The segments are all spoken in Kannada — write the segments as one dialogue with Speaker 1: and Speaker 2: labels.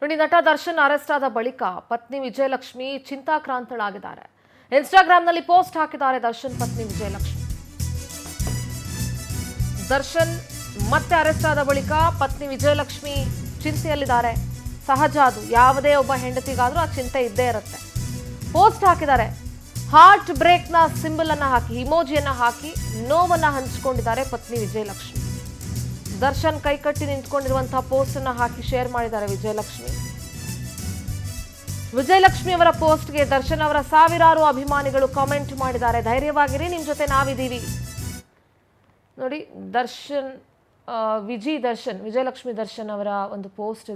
Speaker 1: ನೋಡಿ, ನಟ ದರ್ಶನ್ ಅರೆಸ್ಟ್ ಆದ ಬಳಿಕ ಪತ್ನಿ ವಿಜಯಲಕ್ಷ್ಮಿ ಚಿಂತಾಕ್ರಾಂತಳಾಗಿದ್ದಾರೆ. ಇನ್ಸ್ಟಾಗ್ರಾಂನಲ್ಲಿ ಪೋಸ್ಟ್ ಹಾಕಿದ್ದಾರೆ ದರ್ಶನ್ ಪತ್ನಿ ವಿಜಯಲಕ್ಷ್ಮಿ. ದರ್ಶನ್ ಮತ್ತೆ ಅರೆಸ್ಟ್ ಆದ ಬಳಿಕ ಪತ್ನಿ ವಿಜಯಲಕ್ಷ್ಮಿ ಚಿಂತೆಯಲ್ಲಿದ್ದಾರೆ. ಸಹಜ, ಅದು ಯಾವುದೇ ಒಬ್ಬ ಹೆಂಡತಿಗಾದ್ರೂ ಆ ಚಿಂತೆ ಇದ್ದೇ ಇರುತ್ತೆ. ಪೋಸ್ಟ್ ಹಾಕಿದ್ದಾರೆ, ಹಾರ್ಟ್ ಬ್ರೇಕ್ನ ಸಿಂಬಲ್ ಅನ್ನ ಹಾಕಿ, ಇಮೋಜಿಯನ್ನ ಹಾಕಿ ನೋವನ್ನ ಹಂಚಿಕೊಂಡಿದ್ದಾರೆ ಪತ್ನಿ ವಿಜಯಲಕ್ಷ್ಮಿ. ದರ್ಶನ್ ಕೈಕಟ್ಟಿ ನಿಂತ್ಕೊಂಡಿರುವಂತಹ ಪೋಸ್ಟ್ ಅನ್ನ ಹಾಕಿ ಶೇರ್ ಮಾಡಿದ್ದಾರೆ ವಿಜಯಲಕ್ಷ್ಮಿ. ವಿಜಯಲಕ್ಷ್ಮಿ ಅವರ ಪೋಸ್ಟ್ಗೆ ದರ್ಶನ್ ಅವರ ಸಾವಿರಾರು ಅಭಿಮಾನಿಗಳು ಕಾಮೆಂಟ್ ಮಾಡಿದ್ದಾರೆ. ಧೈರ್ಯವಾಗಿರಿ, ನಿಮ್ ಜೊತೆ ನಾವಿದ್ದೀವಿ. ನೋಡಿ, ದರ್ಶನ್ ವಿಜಯಲಕ್ಷ್ಮಿ ದರ್ಶನ್ ಅವರ ಒಂದು ಪೋಸ್ಟ್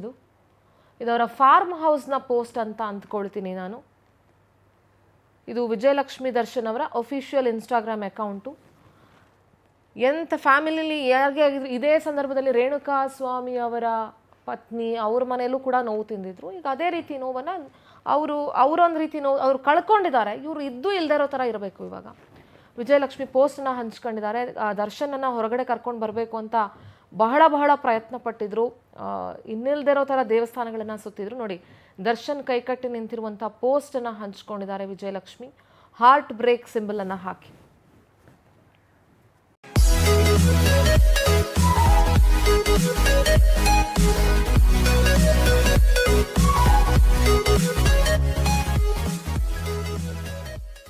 Speaker 1: ಇದವರ ಫಾರ್ಮ್ ಹೌಸ್ನ ಪೋಸ್ಟ್ ಅಂತ ಅಂದ್ಕೊಳ್ತೀನಿ ನಾನು. ಇದು ವಿಜಯಲಕ್ಷ್ಮಿ ದರ್ಶನ್ ಅವರ ಅಫಿಷಿಯಲ್ ಇನ್ಸ್ಟಾಗ್ರಾಮ್ ಅಕೌಂಟು. ಎಂಥ ಫ್ಯಾಮಿಲಿಲಿ ಯಾರಿಗೆ ಆಗಿದ್ರು, ಇದೇ ಸಂದರ್ಭದಲ್ಲಿ ರೇಣುಕಾ ಸ್ವಾಮಿ ಅವರ ಪತ್ನಿ ಅವ್ರ ಮನೆಯಲ್ಲೂ ಕೂಡ ನೋವು ತಿಂದಿದ್ರು. ಈಗ ಅದೇ ರೀತಿ ನೋವನ್ನು ಅವರೊಂದು ರೀತಿ ನೋವು ಅವ್ರು ಕಳ್ಕೊಂಡಿದ್ದಾರೆ. ಇವರು ಇದ್ದೂ ಇಲ್ಲದೆ ಇರೋ ಥರ ಇರಬೇಕು. ಇವಾಗ ವಿಜಯಲಕ್ಷ್ಮಿ ಪೋಸ್ಟನ್ನು ಹಂಚ್ಕೊಂಡಿದ್ದಾರೆ. ದರ್ಶನನ್ನು ಹೊರಗಡೆ ಕರ್ಕೊಂಡು ಬರಬೇಕು ಅಂತ ಬಹಳ ಪ್ರಯತ್ನ ಪಟ್ಟಿದ್ರು. ಇನ್ನಿಲ್ದಿರೋ ಥರ ದೇವಸ್ಥಾನಗಳನ್ನು ಸುತ್ತಿದ್ರು. ನೋಡಿ, ದರ್ಶನ್ ಕೈಕಟ್ಟಿ ನಿಂತಿರುವಂಥ ಪೋಸ್ಟನ್ನು ಹಂಚ್ಕೊಂಡಿದ್ದಾರೆ ವಿಜಯಲಕ್ಷ್ಮಿ, ಹಾರ್ಟ್ ಬ್ರೇಕ್ ಸಿಂಬಲನ್ನು ಹಾಕಿ.